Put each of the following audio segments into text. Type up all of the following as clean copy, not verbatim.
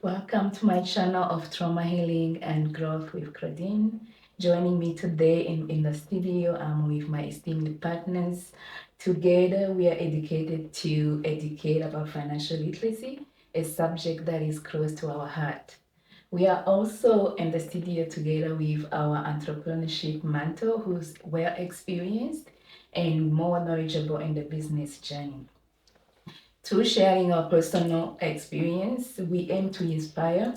Welcome to my channel of trauma healing and growth with Claudine. Joining me today in the studio, I'm with my esteemed partners. Together, we are educated to educate about financial literacy, a subject that is close to our heart. We are also in the studio together with our entrepreneurship mentor who's well experienced and more knowledgeable in the business journey. Through sharing our personal experience, we aim to inspire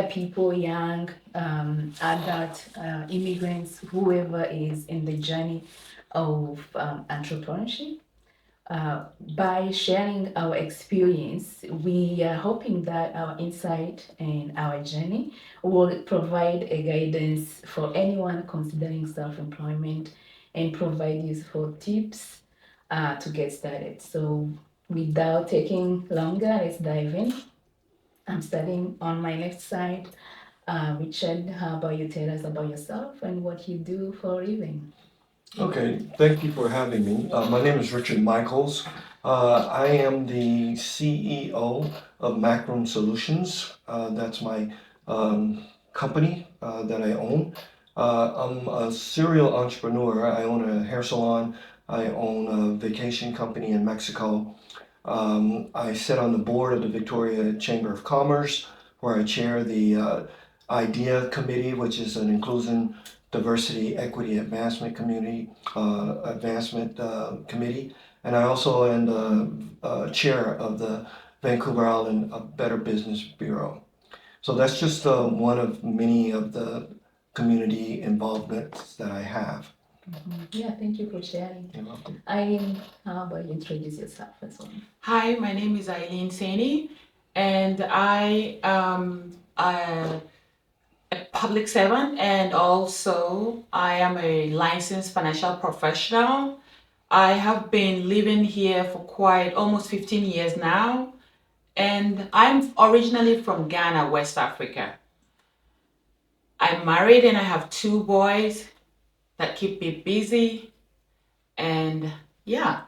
people, young, adult, immigrants, whoever is in the journey of entrepreneurship. By sharing our experience, we are hoping that our insight and our journey will provide a guidance for anyone considering self-employment and provide useful tips to get started. So, without taking longer, let's dive in. I'm starting on my left side. Richard, how about you tell us about yourself and what you do for a living? Okay, thank you for having me. My name is Richard Michaels. I am the CEO of Macron Solutions. That's my company that I own. I'm a serial entrepreneur. I own a hair salon. I own a vacation company in Mexico. I sit on the board of the Victoria Chamber of Commerce, where I chair the IDEA Committee, which is an inclusion, diversity, equity, advancement committee, and I also am the chair of the Vancouver Island Better Business Bureau. So that's just one of many of the community involvements that I have. Yeah, thank you for sharing. You're welcome. Eileen, how about you introduce yourself as well? Hi, my name is Eileen Sani, and I am a public servant, and also I am a licensed financial professional. I have been living here for quite almost 15 years now, and I'm originally from Ghana, West Africa. I'm married and I have two boys that keep me busy, and yeah,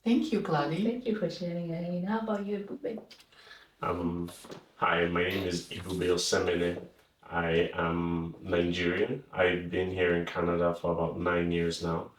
thank you, Claudie. Thank you for sharing, Eileen. How about you, Bube? Um, Hi, my name is Ibube Osemene. I am Nigerian. I've been here in Canada for about 9 years now.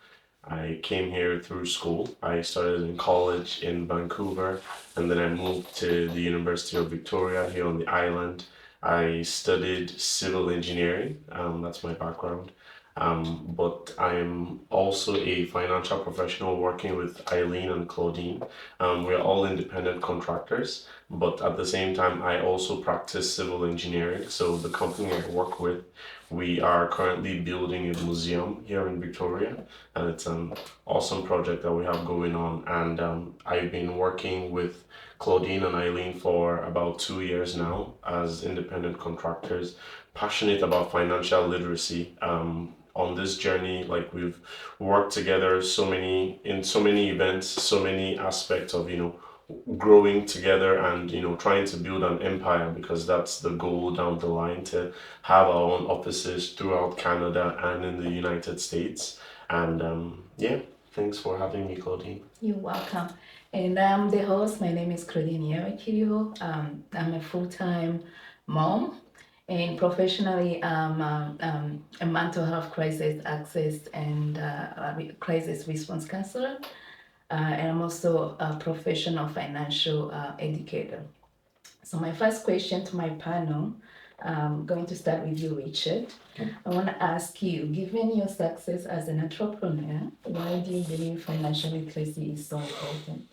I came here through school. I started in college in Vancouver, and then I moved to the University of Victoria here on the island. I studied civil engineering. That's my background. But I'm also a financial professional working with Eileen and Claudine. We're all independent contractors, but at the same time, I also practice civil engineering. So the company I work with, we are currently building a museum here in Victoria, and it's an awesome project that we have going on. And I've been working with Claudine and Eileen for about 2 years now as independent contractors, passionate about financial literacy. On this journey, like we've worked together in so many events, so many aspects of growing together and trying to build an empire, because that's the goal down the line, to have our own offices throughout Canada and in the United States. And yeah, thanks for having me, Claudine. You're welcome. And I'm the host. My name is Claudine Yamakiriho. I'm a full-time mom, and professionally, I'm a mental health crisis access and crisis response counselor. And I'm also a professional financial educator. So my first question to my panel, I'm going to start with you, Richard. Okay. I want to ask you, given your success as an entrepreneur, why do you believe financial literacy is so important?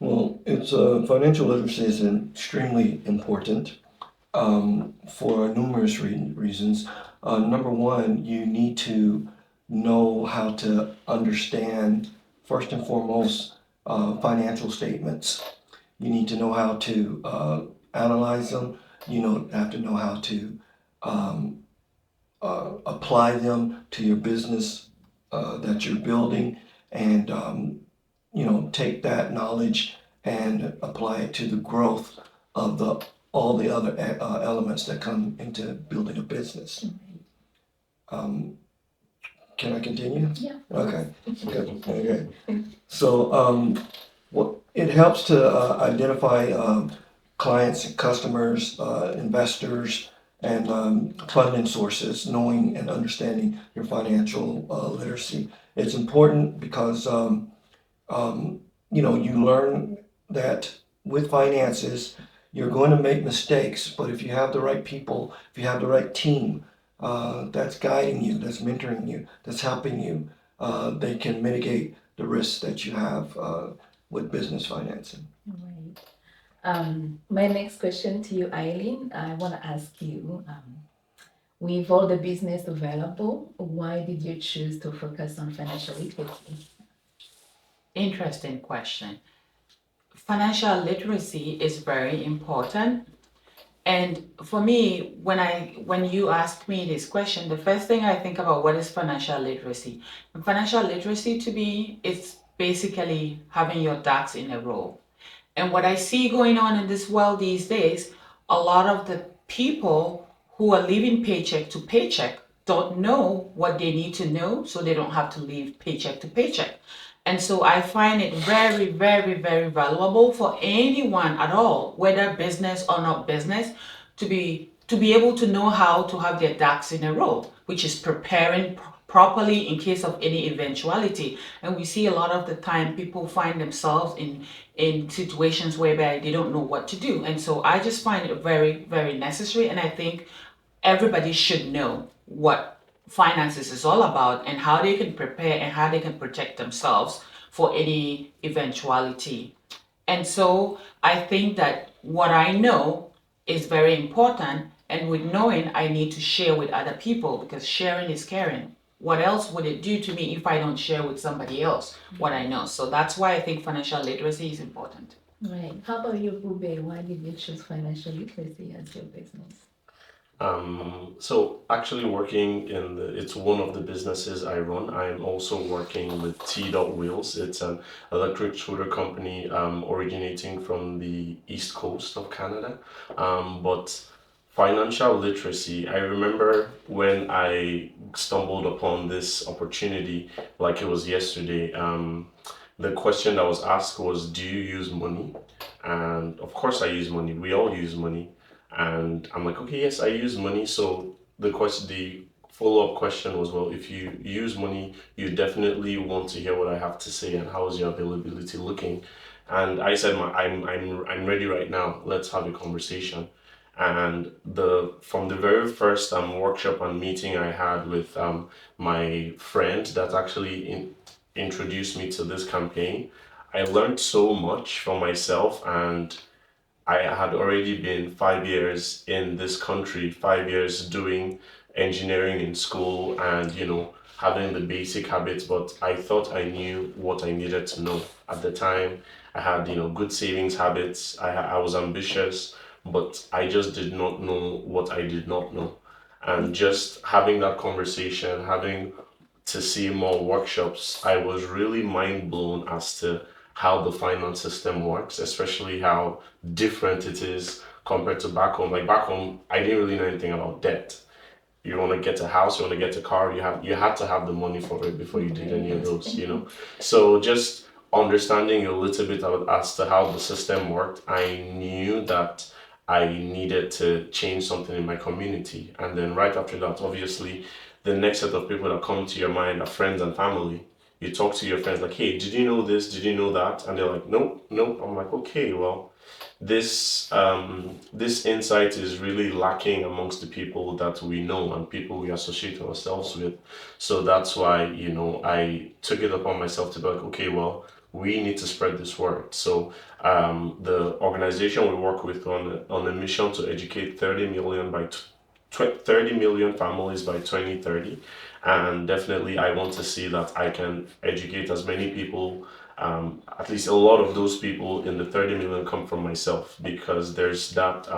Well, it's financial literacy is extremely important for numerous reasons. Number one, you need to know how to understand, first and foremost, financial statements. You need to know how to analyze them. Have to know how to um, apply them to your business that you're building, and take that knowledge and apply it to the growth of all the other elements that come into building a business. Um, can I continue? Yeah. Okay. Good. Okay. So, what it helps to identify clients and customers, investors, and funding sources, knowing and understanding your financial literacy. It's important because you learn that with finances, you're going to make mistakes, but if you have the right people, if you have the right team that's guiding you, that's mentoring you, that's helping you, they can mitigate the risks that you have with business financing. Right. My next question to you, Eileen, I want to ask you, with all the business available, why did you choose to focus on financial literacy? Interesting question. Financial literacy is very important. And for me, when you ask me this question, the first thing I think about what is financial literacy. And financial literacy to me is basically having your ducks in a row. And what I see going on in this world these days, a lot of the people who are living paycheck to paycheck don't know what they need to know, so they don't have to live paycheck to paycheck. And so I find it very, very, very valuable for anyone at all, whether business or not business, to be able to know how to have their ducks in a row, which is preparing properly in case of any eventuality. And we see a lot of the time people find themselves in situations whereby they don't know what to do. And so I just find it very, very necessary. And I think everybody should know what finances is all about and how they can prepare and how they can protect themselves for any eventuality. And so I think that what I know is very important, and with knowing, I need to share with other people because sharing is caring. What else would it do to me if I don't share with somebody else what I know? So that's why I think financial literacy is important. Right. How about you, Bube? Why did you choose financial literacy as your business? So actually working it's one of the businesses I run. I'm also working with T Dot Wheels. It's an electric scooter company originating from the East Coast of Canada. But financial literacy, I remember when I stumbled upon this opportunity like it was yesterday. The question that was asked was, do you use money? And of course I use money. We all use money. And I'm like, okay, yes, I use money. So the follow-up question was, well, if you use money, you definitely want to hear what I have to say and how is your availability looking? And I said, I'm ready right now. Let's have a conversation. And from the very first workshop and meeting I had with my friend that actually introduced me to this campaign, I learned so much for myself, and I had already been 5 years in this country, 5 years doing engineering in school and, having the basic habits, but I thought I knew what I needed to know. At the time, I had, good savings habits. I was ambitious, but I just did not know what I did not know. And just having that conversation, having to see more workshops, I was really mind blown as to how the finance system works, especially how different it is compared to back home. Like back home, I didn't really know anything about debt. You want to get a house, you want to get a car, you had to have the money for it before you did any of those. So just understanding a little bit as to how the system worked, I knew that I needed to change something in my community. And then right after that, obviously, the next set of people that come to your mind are friends and family. You talk to your friends like, hey, did you know this? Did you know that? And they're like, nope, nope. I'm like, okay, well, this insight is really lacking amongst the people that we know and people we associate ourselves with. So that's why, I took it upon myself to be like, okay, well, we need to spread this word. So the organization we work with on a mission to educate 30 million 30 million families by 2030, and definitely I want to see that I can educate as many people, at least a lot of those people in the 30 million come from myself, because there's that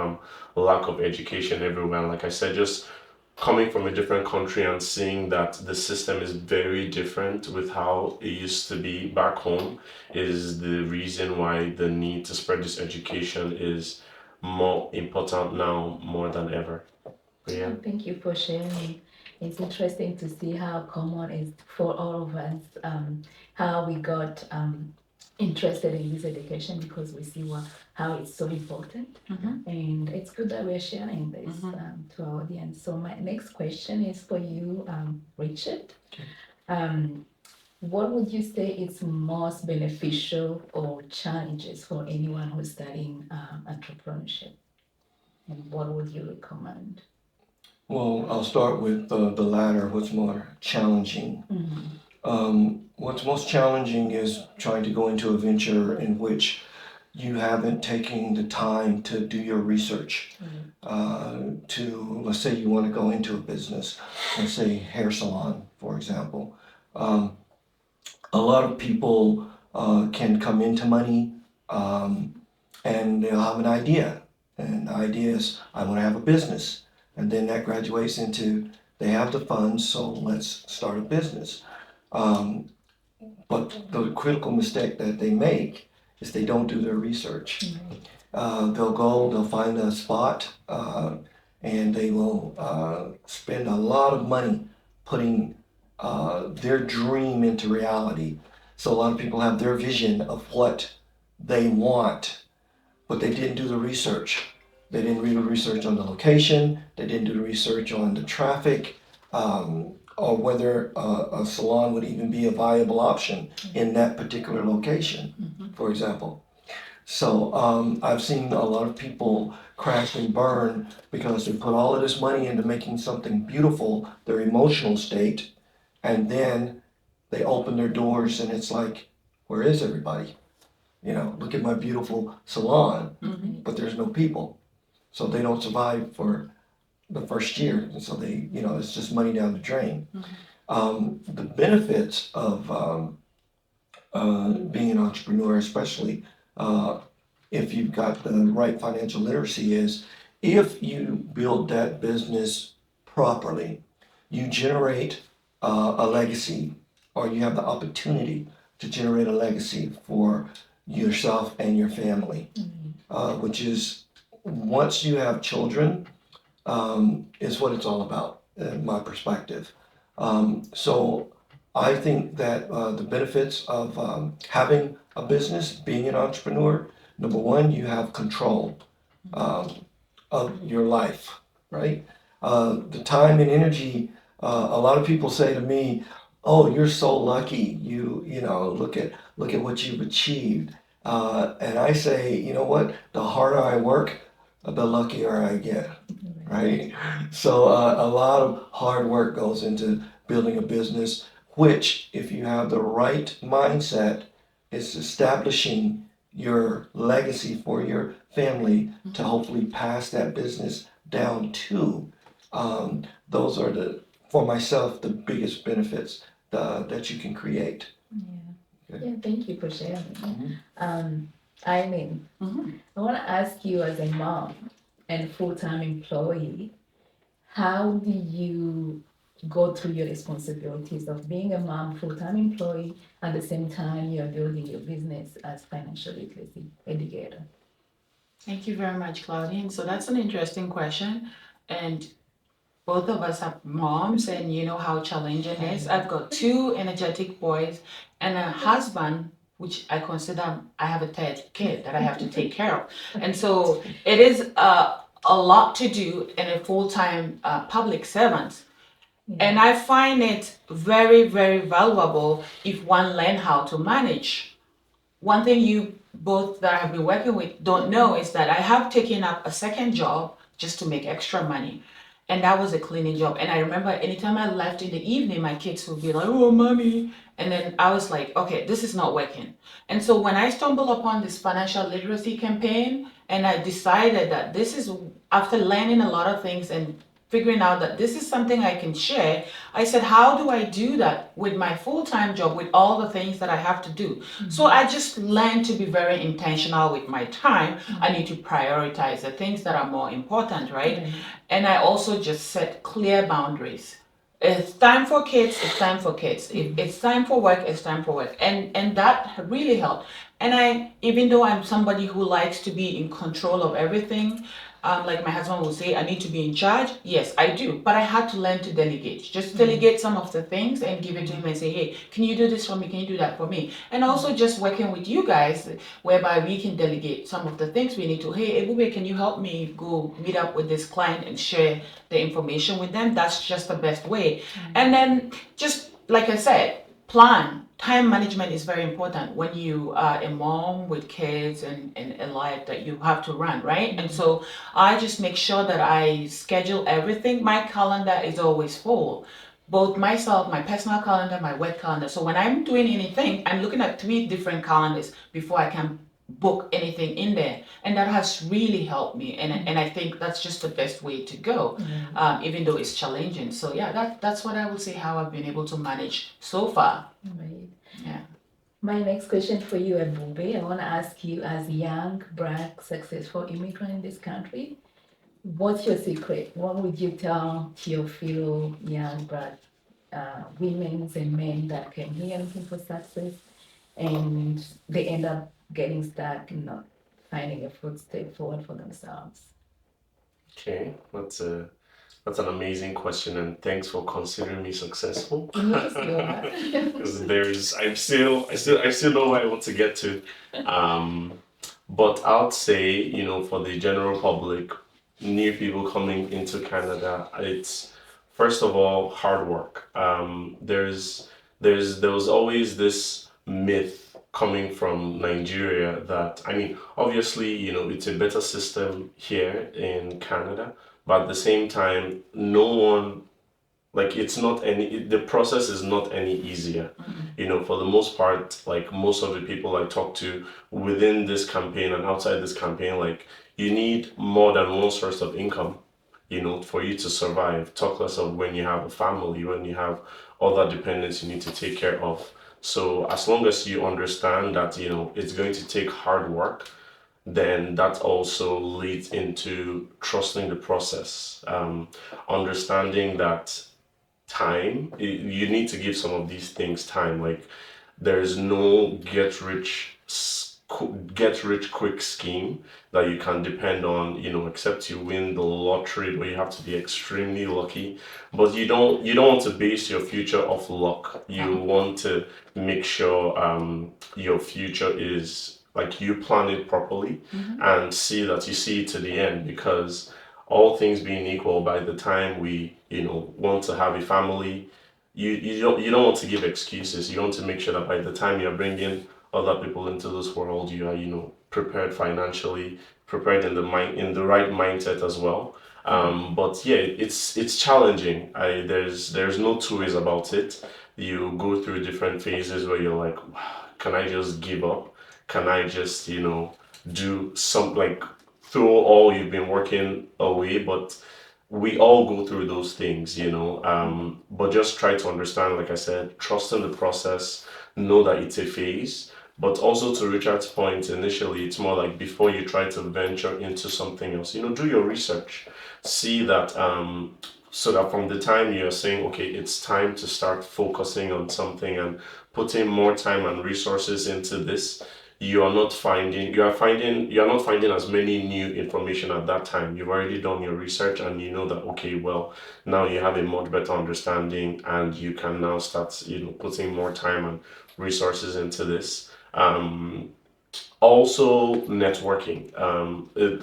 lack of education everywhere. Like I said, just coming from a different country and seeing that the system is very different with how it used to be back home is the reason why the need to spread this education is more important now more than ever. But yeah. Thank you for sharing. It's interesting to see how common is for all of us, how we got interested in this education because we see how it's so important. And it's good that we're sharing this to our audience. So my next question is for you, Richard. Um, what would you say is most beneficial or challenges for anyone who's studying entrepreneurship? And what would you recommend? Well, I'll start with the latter, what's more challenging. What's most challenging is trying to go into a venture in which you haven't taken the time to do your research. Let's say you want to go into a business, let's say hair salon, for example. A lot of people can come into money and they'll have an idea. And the idea is, I want to have a business. And then that graduates into, they have the funds, so let's start a business. But the critical mistake that they make is they don't do their research. They'll find a spot, and they will spend a lot of money putting their dream into reality. So a lot of people have their vision of what they want, but they didn't do the research. They didn't do the research on the location. They didn't do the research on the traffic, or whether a salon would even be a viable option in that particular location, for example. So I've seen a lot of people crash and burn because they put all of this money into making something beautiful, their emotional state, and then they open their doors and it's like, where is everybody? Look at my beautiful salon, but there's no people. So they don't survive for the first year. And so it's just money down the drain. The benefits of being an entrepreneur, especially if you've got the right financial literacy, is if you build that business properly, you generate a legacy, or you have the opportunity to generate a legacy for yourself and your family, which is, once you have children, is what it's all about, in my perspective. So I think that the benefits of having a business, being an entrepreneur, number one, you have control of your life, right? The time and energy, a lot of people say to me, "Oh, you're so lucky. Look at what you've achieved." And I say, you know what? The harder I work, the luckier I get, right? So a lot of hard work goes into building a business, which, if you have the right mindset, is establishing your legacy for your family to hopefully pass that business down to. Those are for myself, the biggest benefits that you can create. Yeah, thank you for sharing. Eileen, I want to ask you, as a mom and full-time employee, how do you go through your responsibilities of being a mom, full-time employee, at the same time you're building your business as financial literacy educator? Thank you very much, Claudine. So that's an interesting question. And both of us are moms, and you know how challenging it is. I've got two energetic boys and a husband, which I consider, I have a third kid that I have to take care of. And so it is a lot to do in a full-time public servant. And I find it very, very valuable if one learn how to manage. One thing you both that I have been working with don't know is that I have taken up a second job just to make extra money. And that was a cleaning job. And I remember anytime I left in the evening, my kids would be like, "Oh, mommy." And then I was like, okay, this is not working. And so when I stumbled upon this financial literacy campaign, and I decided that this is, after learning a lot of things and figuring out that this is something I can share, I said, how do I do that with my full-time job, with all the things that I have to do? So I just learned to be very intentional with my time. I need to prioritize the things that are more important, right? And I also just set clear boundaries. It's time for kids, it's time for kids. If it's time for work, it's time for work. And that really helped. And even though I'm somebody who likes to be in control of everything, Like my husband will say, I need to be in charge. Yes, I do. But I had to learn to delegate. Just delegate some of the things and give it to him and say, hey, can you do this for me? Can you do that for me? And also just working with you guys, whereby we can delegate some of the things we need to. Hey, Ebube, can you help me go meet up with this client and share the information with them? That's just the best way. And then just like I said, plan. Time management is very important when you are a mom with kids and a life that you have to run, right? And so I just make sure that I schedule everything. My calendar is always full, both myself, my personal calendar, my work calendar. So when I'm doing anything, I'm looking at 3 different calendars before I can book anything in there, and that has really helped me. And I think that's just the best way to go, even though it's challenging. So yeah, that's what I would say how I've been able to manage so far. Right. Yeah. My next question for you, Ebube, I want to ask you, as a young, black, successful immigrant in this country, what's your secret? What would you tell your fellow young black women and men that came here looking for success and they end up getting stuck and not finding a footstep forward for themselves? Okay, that's an amazing question, and thanks for considering me successful. Yes, you are. Because I still know where I want to get to. Um, but I'd say, for the general public, new people coming into Canada, it's first of all hard work. There was always this myth coming from Nigeria that, I mean, obviously, it's a better system here in Canada, but at the same time, no one, like, it's not the process is not any easier. For the most part, like most of the people I talk to within this campaign and outside this campaign, like, you need more than one source of income, for you to survive. Talk less of when you have a family, when you have other dependents you need to take care of. So as long as you understand that, it's going to take hard work, then that also leads into trusting the process, understanding that you need to give some of these things time. Like, there's no get rich quick scheme that you can depend on, except you win the lottery, but you have to be extremely lucky. But you don't want to base your future off luck. You want to make sure your future is, like, you plan it properly and see that you see it to the end, because all things being equal, by the time we, want to have a family, you don't want to give excuses. You want to make sure that by the time you're bringing other people into this world, you are, prepared financially, prepared in the right mindset as well. But yeah, it's challenging. There's no two ways about it. You go through different phases where you're like, can I just give up? Can I just, do some, like, throw all you've been working away? But we all go through those things, but just try to understand, like I said, trust in the process, know that it's a phase. But also, to Richard's point, initially, it's more like, before you try to venture into something else, do your research. See that, so that from the time you're saying, okay, it's time to start focusing on something and putting more time and resources into this, you're not finding as many new information at that time. You've already done your research, and you know that, okay, well, now you have a much better understanding, and you can now start, putting more time and resources into this. Also, networking.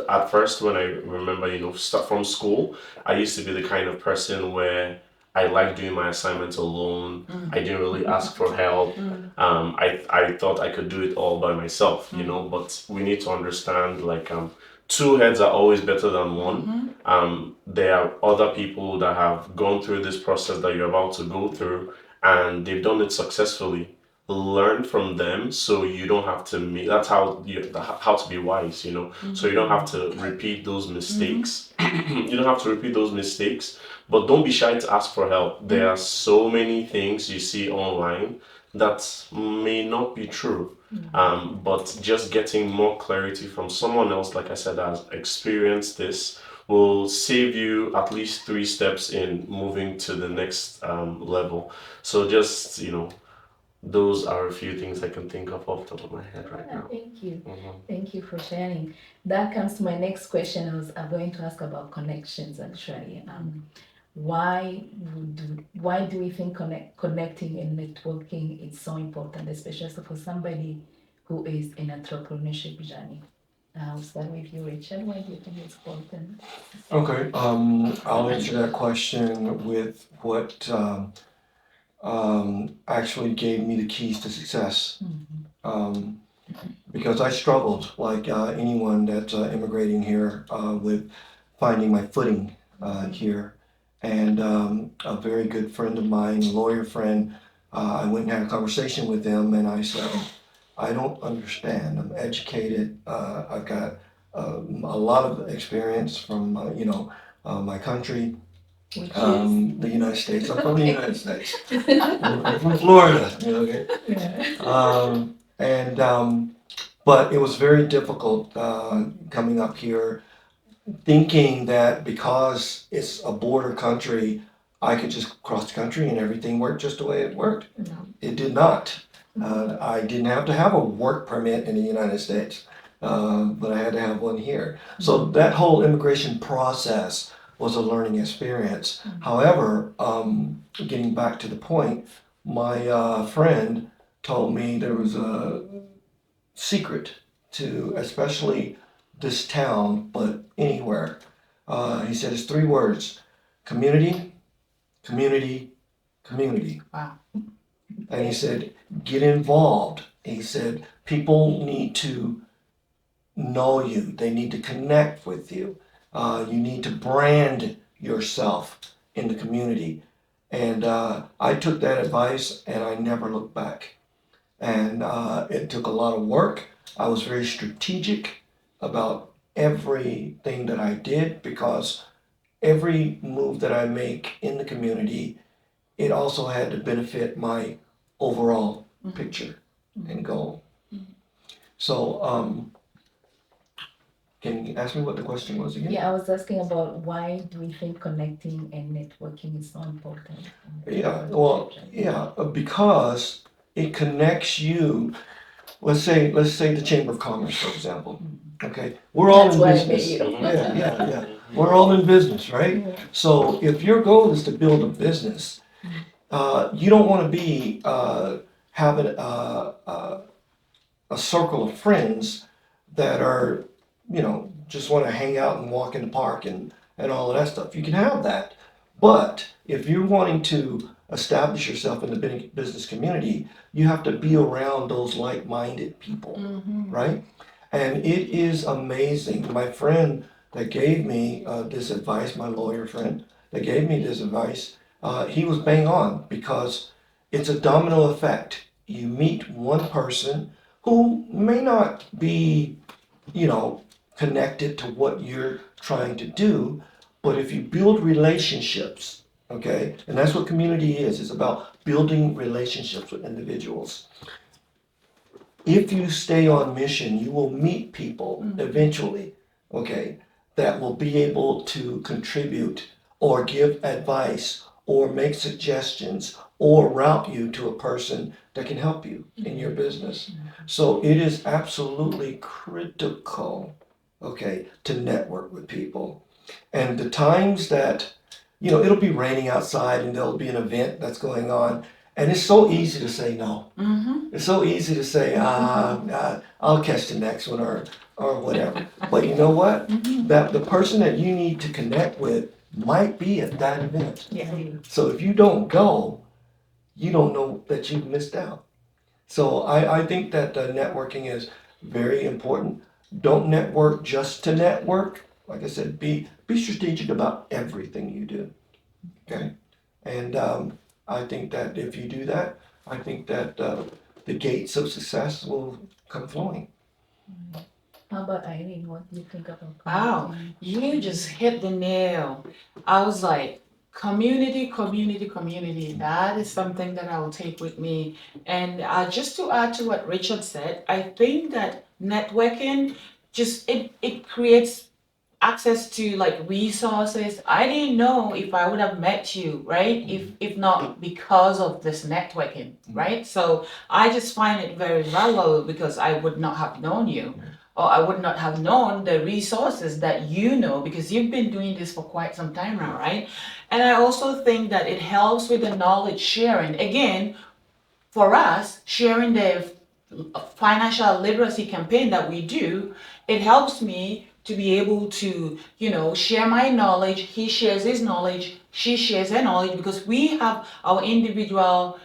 At first, when I remember, start from school, I used to be the kind of person where I like doing my assignments alone. I didn't really ask for help. I thought I could do it all by myself, but we need to understand, like, two heads are always better than one. There are other people that have gone through this process that you're about to go through, and they've done it successfully. Learn from them, so you don't have to make, that's how to be wise, so you don't have to repeat those mistakes. You don't have to repeat those mistakes, but don't be shy to ask for help. There are so many things you see online that may not be true. But just getting more clarity from someone else, like I said, that has experienced this, will save you at least 3 steps in moving to the next level. So just, those are a few things I can think of off the top of my head right now. Thank you. Mhm. Thank you for sharing. That comes to my next question. I'm going to ask about connections actually. Why do we think connecting and networking is so important, especially for somebody who is in entrepreneurship journey? I'll start with you, Rachel. Why do you think it's important? Okay, I'll answer that question with what actually gave me the keys to success. Um, because I struggled, like anyone that's immigrating here, with finding my footing here. And a very good friend of mine, a lawyer friend, I went and had a conversation with him, and I said, I don't understand. I'm educated. I've got a lot of experience from, my country, Which the United States. I'm from the United States. I'm from Florida. Okay. yeah. But it was very difficult coming up here, thinking that because it's a border country, I could just cross the country and everything worked just the way it worked. No. It did not. I didn't have to have a work permit in the United States, but I had to have one here. So that whole immigration process was a learning experience. However, getting back to the point, my friend told me there was a secret to especially this town, but anywhere. He said it's 3 words: community, community, community. Wow. And he said, get involved. He said, people need to know you, they need to connect with you. You need to brand yourself in the community. And I took that advice and I never looked back. And it took a lot of work. I was very strategic about everything that I did because every move that I make in the community, it also had to benefit my overall picture and goal. So, can you ask me what the question was again? Yeah, I was asking about why do we think connecting and networking is so important? Because it connects you. Let's say the Chamber of Commerce, for example. Okay, we're all That's in why I met business. you. Yeah. We're all in business, right? Yeah. So if your goal is to build a business, you don't want to be having a circle of friends that are, just want to hang out and walk in the park and all of that stuff. You can have that. But if you're wanting to establish yourself in the business community, you have to be around those like-minded people, right? And it is amazing. My friend that gave me this advice, my lawyer friend that gave me this advice, he was bang on because it's a domino effect. You meet one person who may not be, connected to what you're trying to do, but if you build relationships, okay, and that's what community is, it's about building relationships with individuals. If you stay on mission, you will meet people eventually, okay, that will be able to contribute or give advice or make suggestions or route you to a person that can help you in your business. So it is absolutely critical, okay, to network with people. And the times that, it'll be raining outside and there'll be an event that's going on, and it's so easy to say no. It's so easy to say, I'll catch the next one or whatever. But you know what? That the person that you need to connect with might be at that event. Yeah. So if you don't go, you don't know that you've missed out. So I think that networking is very important. Don't network just to network. Like I said, be strategic about everything you do. Okay? And I think that if you do that, I think that the gates of success will come flowing. How about Irene? What do you think about Wow, connecting? you just hit the nail. I was like, community, community, community. That is something that I will take with me. And just to add to what Richard said, I think that networking it creates access to like resources. I didn't know if I would have met you, right? If not because of this networking, right? So I just find it very valuable because I would not have known you. Or I would not have known the resources that you know because you've been doing this for quite some time now, right? And I also think that it helps with the knowledge sharing. Again, for us, sharing the financial literacy campaign that we do, it helps me to be able to, share my knowledge. He shares his knowledge, she shares her knowledge because we have our individual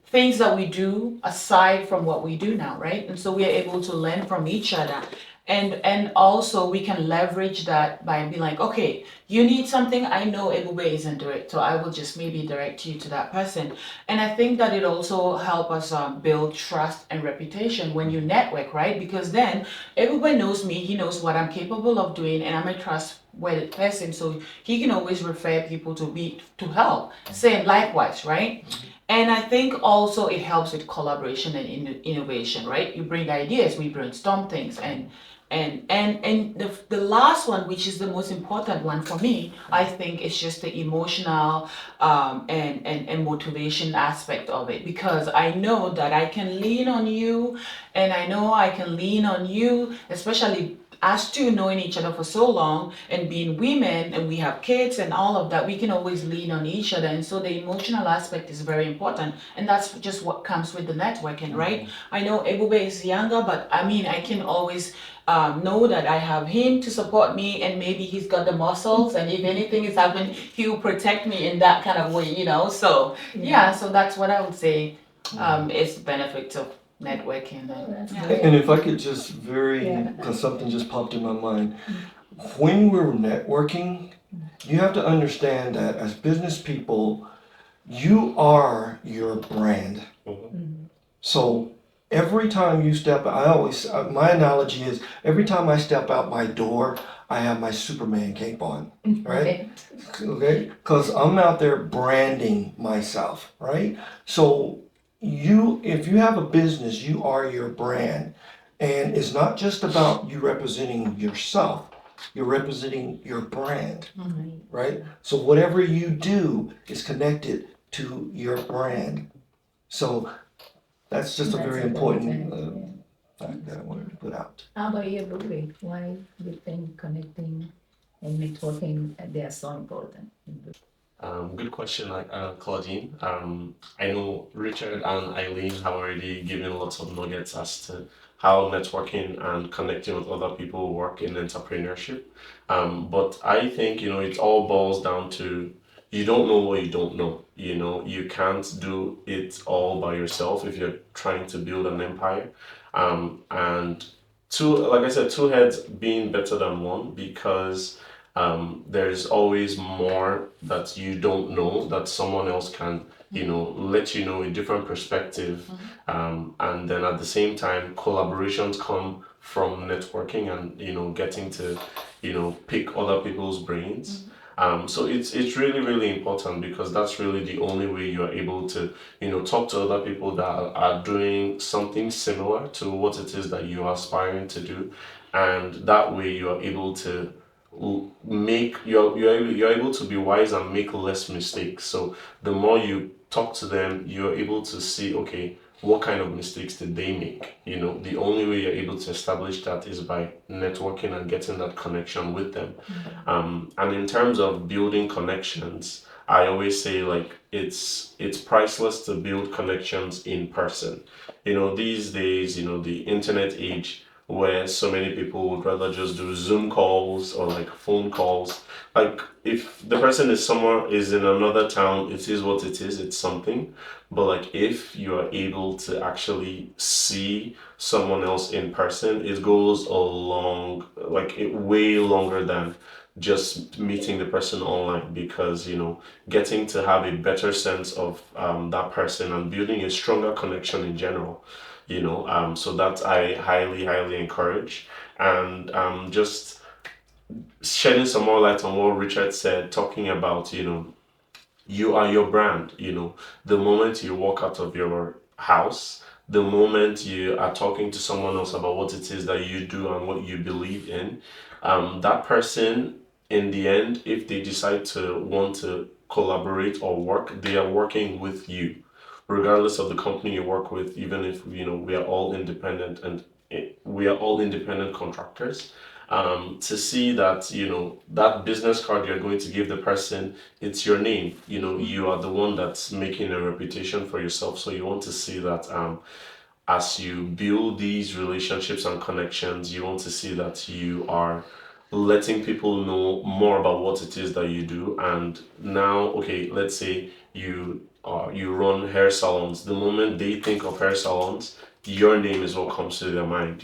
things that we do aside from what we do now, right? And so we are able to learn from each other. And also we can leverage that by being like, okay, you need something, I know Ebube isn't doing it, so I will just maybe direct you to that person. And I think that it also help us build trust and reputation when you network, right? Because then everyone knows me, he knows what I'm capable of doing, and I'm a trustworthy person, so he can always refer people to help. Same likewise, right? And I think also it helps with collaboration and innovation, right? You bring ideas, we brainstorm things, and the last one, which is the most important one for me, I think it's just the emotional and motivation aspect of it, because I know that I can lean on you, and I know I can lean on you, especially us two knowing each other for so long and being women and we have kids and all of that, we can always lean on each other. And so the emotional aspect is very important. And that's just what comes with the networking, right? I know Ebube is younger, but I mean, I can always know that I have him to support me, and maybe he's got the muscles, and if anything is happening, he will protect me in that kind of way. So yeah, so that's what I would say is the benefits of networking. Yeah. And if I could just because something just popped in my mind. When we're networking, you have to understand that as business people, you are your brand. So every time you step, my analogy is every time I step out my door, I have my Superman cape on, right? Okay, because I'm out there branding myself, right? So if you have a business, you are your brand, and it's not just about you representing yourself. You're representing your brand, right? So whatever you do is connected to your brand. So that's just a very important fact that I wanted to put out. How about you, Bobby? Why do you think connecting and networking they are so important? Good question, like Claudine. I know Richard and Eileen have already given lots of nuggets as to how networking and connecting with other people work in entrepreneurship. But I think, it all boils down to you don't know what you don't know. You can't do it all by yourself if you're trying to build an empire. And like I said, two heads being better than one, because there's always more that you don't know that someone else can, let you know a different perspective. And then at the same time, collaborations come from networking and, getting to, pick other people's brains. So it's really, really important, because that's really the only way you're able to, talk to other people that are doing something similar to what it is that you are aspiring to do. And that way you are able to you're able to be wise and make less mistakes. So the more you talk to them, you're able to see, okay, what kind of mistakes did they make. The only way you're able to establish that is by networking and getting that connection with them. And in terms of building connections, I always say, like, it's priceless to build connections in person. These days, the internet age, where so many people would rather just do Zoom calls or like phone calls. Like, if the person is in another town, it is what it is, it's something. But like, if you are able to actually see someone else in person, it goes way longer than just meeting the person online, because getting to have a better sense of that person and building a stronger connection in general. So that I highly, highly encourage. And just shedding some more light on what Richard said, talking about, you are your brand. The moment you walk out of your house, the moment you are talking to someone else about what it is that you do and what you believe in, that person, in the end, if they decide to want to collaborate or work, they are working with you, regardless of the company you work with. Even if we are all independent and we are all independent contractors. To see that that business card you're going to give the person, it's your name. You are the one that's making a reputation for yourself. So you want to see that as you build these relationships and connections, you want to see that you are letting people know more about what it is that you do. And now, okay, let's say you run hair salons. The moment they think of hair salons, your name is what comes to their mind,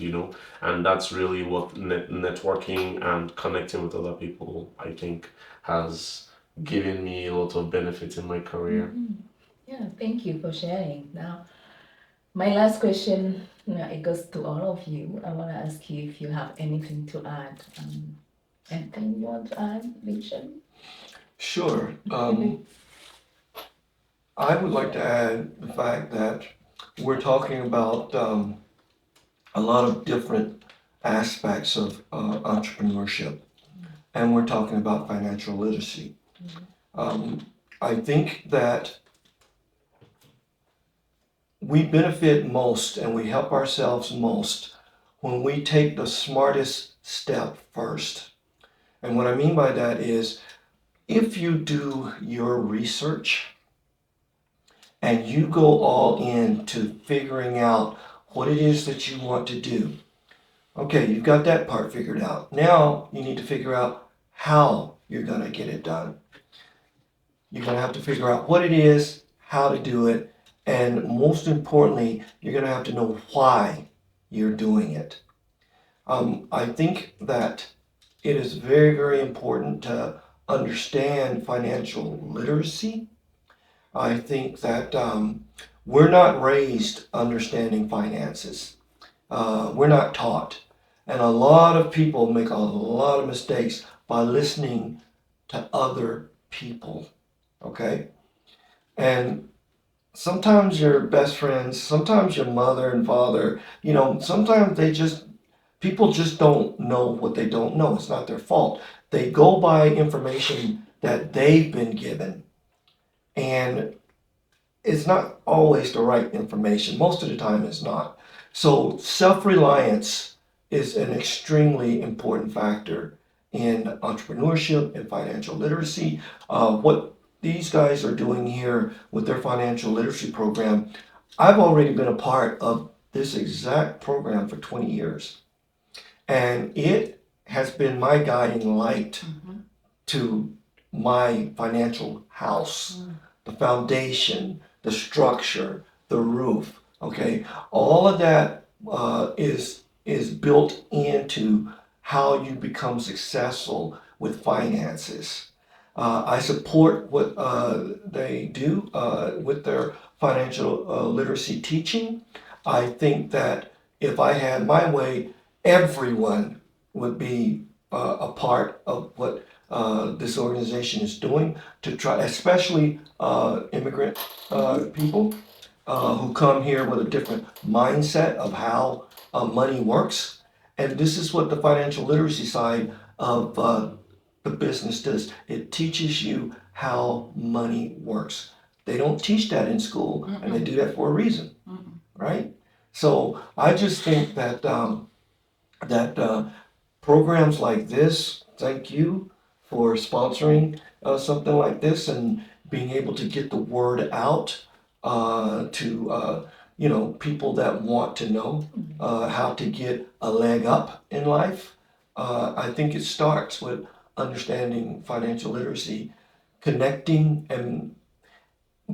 and that's really what networking and connecting with other people, I think, has given me a lot of benefit in my career. Yeah, thank you for sharing. Now, my last question, it goes to all of you. I want to ask you if you have anything to add. Anything you want to add, Vincent? Sure. I would like to add the fact that we're talking about a lot of different aspects of entrepreneurship, and we're talking about financial literacy. Um, I think that we benefit most and we help ourselves most when we take the smartest step first. And what I mean by that is if you do your research and you go all in to figuring out what it is that you want to do, okay, you've got that part figured out. Now you need to figure out how you're going to get it done. You're going to have to figure out what it is, how to do it, and most importantly, you're going to have to know why you're doing it. I think that it is very, very important to understand financial literacy. I think that we're not raised understanding finances. We're not taught. And a lot of people make a lot of mistakes by listening to other people. Okay? And sometimes your best friends, sometimes your mother and father, sometimes people just don't know what they don't know. It's not their fault. They go by information that they've been given. And it's not always the right information. Most of the time it's not. So self-reliance is an extremely important factor in entrepreneurship and financial literacy. What these guys are doing here with their financial literacy program, I've already been a part of this exact program for 20 years. And it has been my guiding light to my financial house, the foundation, the structure, the roof. Okay, all of that is built into how you become successful with finances. I support what they do with their financial literacy teaching. I think that if I had my way, everyone would be a part of what this organization is doing to try, especially immigrant people who come here with a different mindset of how money works. And this is what the financial literacy side of the business does. It teaches you how money works. They don't teach that in school, and they do that for a reason, right? So I just think that programs like this, thank you for sponsoring something like this and being able to get the word out to people that want to know how to get a leg up in life. I think it starts with understanding financial literacy, connecting and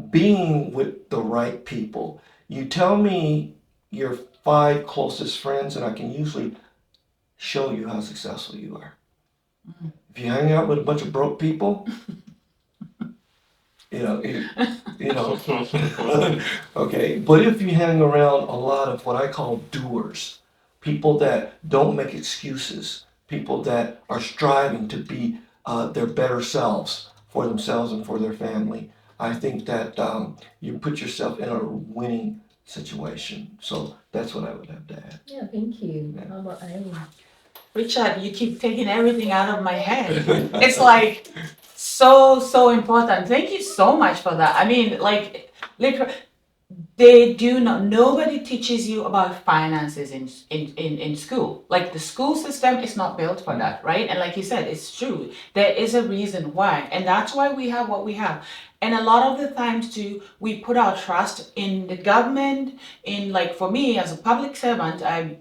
being with the right people. You tell me your 5 closest friends, and I can usually show you how successful you are. If you hang out with a bunch of broke people, you know, you, you know, okay. But if you hang around a lot of what I call doers, people that don't make excuses, people that are striving to be their better selves for themselves and for their family, I think that you put yourself in a winning situation. So that's what I would have to add. Yeah, thank you. Yeah. How about Eileen? Richard, you keep taking everything out of my head. It's like so important. Thank you so much for that. I mean, like, literally, they do not, nobody teaches you about finances in school. Like the school system is not built for that, right? And like you said, it's true. There is a reason why. And that's why we have what we have. And a lot of the times too, we put our trust in the government, in like for me as a public servant, I'm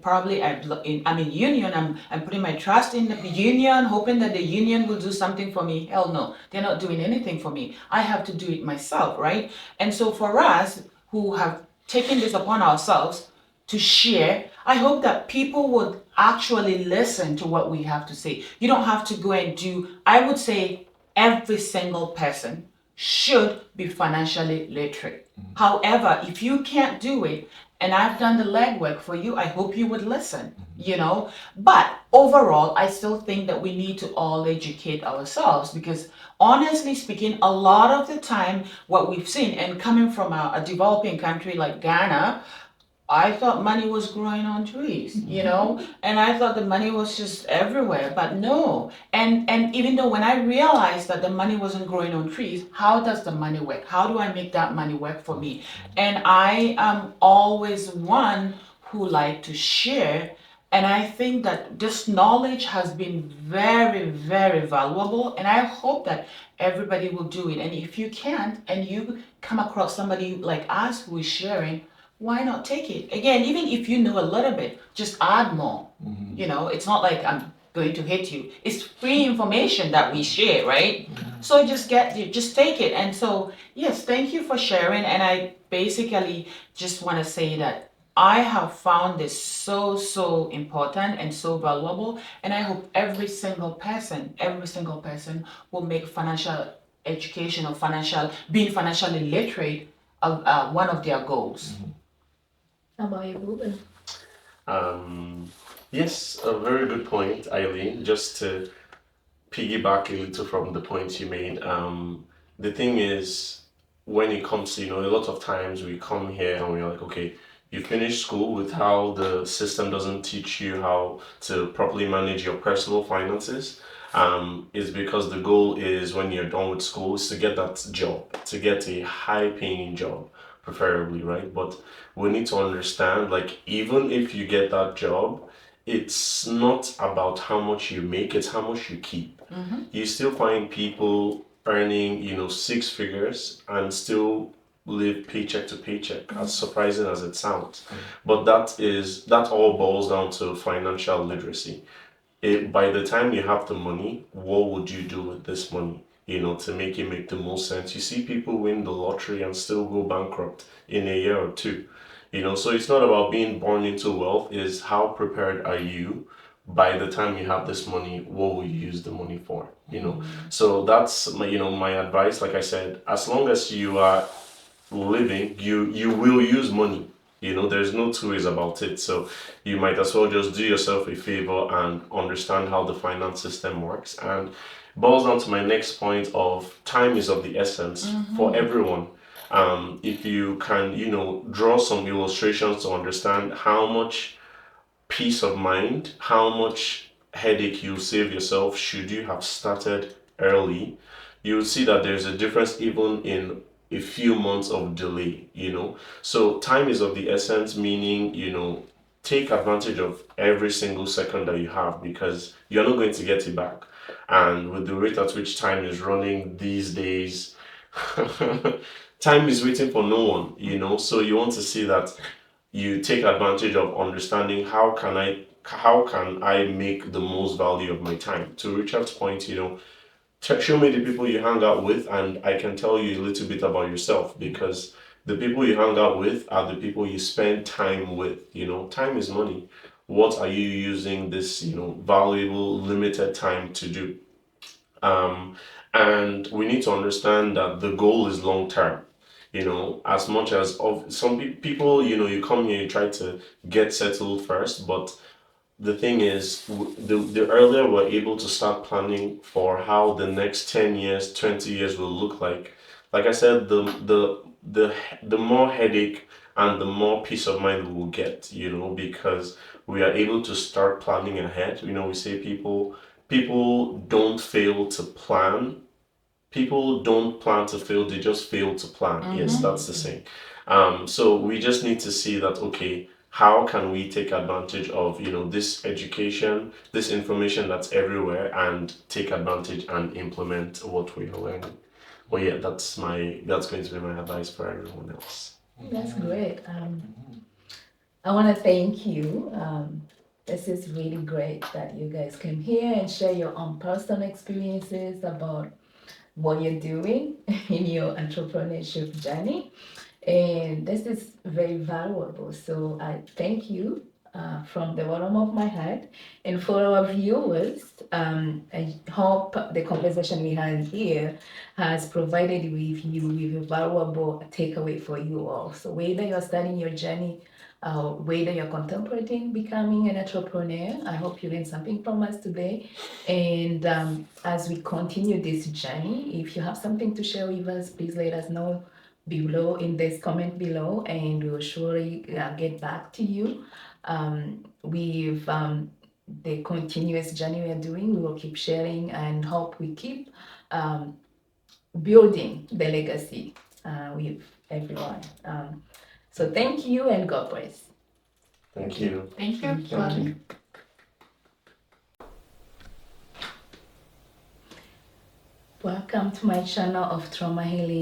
in union, I'm putting my trust in the union, hoping that the union will do something for me. Hell no, they're not doing anything for me. I have to do it myself, right? And so for us, who have taken this upon ourselves to share, I hope that people would actually listen to what we have to say. You don't have to go and do, I would say every single person should be financially literate. However, if you can't do it, and I've done the legwork for you, I hope you would listen, you know. But overall, I still think that we need to all educate ourselves because honestly speaking, a lot of the time, what we've seen, and coming from a developing country like Ghana, I thought money was growing on trees, you know, and I thought the money was just everywhere, but no. And even though when I realized that the money wasn't growing on trees, how does the money work? How do I make that money work for me? And I am always one who like to share. And I think that this knowledge has been very valuable. And I hope that everybody will do it. And if you can't, and you come across somebody like us who is sharing, why not take it? Again, even if you know a little bit, just add more. You know, it's not like I'm going to hit you. It's free information that we share, right? So just take it. And so, yes, thank you for sharing. And I basically just want to say that I have found this so important and so valuable. And I hope every single person will make financial education or being financially literate one of their goals. How about you, Ruben? Um, yes, a very good point, Eileen. Just to piggyback a little from the points you made. The thing is, when it comes to, a lot of times we come here and we're like, okay, you finish school with how the system doesn't teach you how to properly manage your personal finances. Is because the goal is when you're done with school is to get that job, to get a high paying job, preferably, right? But we need to understand, like, even if you get that job, it's not about how much you make, it's how much you keep. You still find people earning, six figures and still live paycheck to paycheck, as surprising as it sounds. But that all boils down to financial literacy. By the time you have the money, what would you do with this money? To make it make the most sense. You see people win the lottery and still go bankrupt in a year or two. So it's not about being born into wealth, is how prepared are you by the time you have this money, what will you use the money for? So that's my advice. Like I said, as long as you are living, you will use money. There's no two ways about it. So you might as well just do yourself a favor and understand how the finance system works. And boils down to my next point of time is of the essence for everyone. If you can, draw some illustrations to understand how much peace of mind, how much headache you save yourself should you have started early, you will see that there's a difference even in a few months of delay. So time is of the essence, meaning, take advantage of every single second that you have because you're not going to get it back. And with the rate at which time is running these days, time is waiting for no one. So you want to see that you take advantage of understanding how can I make the most value of my time. To Richard's point, show me the people you hang out with, and I can tell you a little bit about yourself because the people you hang out with are the people you spend time with. Time is money. What are you using this, valuable, limited time to do? Um, and we need to understand that the goal is long term. As much as of some people, you come here, you try to get settled first, but the thing is, the earlier we're able to start planning for how the next 10 years, 20 years will look like I said, the more headache and the more peace of mind we will get, because we are able to start planning ahead. We say people don't fail to plan. People don't plan to fail, they just fail to plan. Yes, that's the saying. So we just need to see that, okay, how can we take advantage of, this education, this information that's everywhere, and take advantage and implement what we are learning. Well, yeah, that's going to be my advice for everyone else. That's great. I want to thank you. This is really great that you guys came here and share your own personal experiences about what you're doing in your entrepreneurship journey. And this is very valuable. So I thank you from the bottom of my heart. And for our viewers, I hope the conversation we had here has provided with you with a valuable takeaway for you all. So whether you're starting your journey, whether you're contemplating becoming an entrepreneur, I hope you learned something from us today. And as we continue this journey, if you have something to share with us, please let us know below in this comment below, and we will surely get back to you with the continuous journey we are doing. We will keep sharing and hope we keep building the legacy with everyone. So thank you and God bless. Thank you. Thank you. Thank you. Welcome to my channel of trauma healing.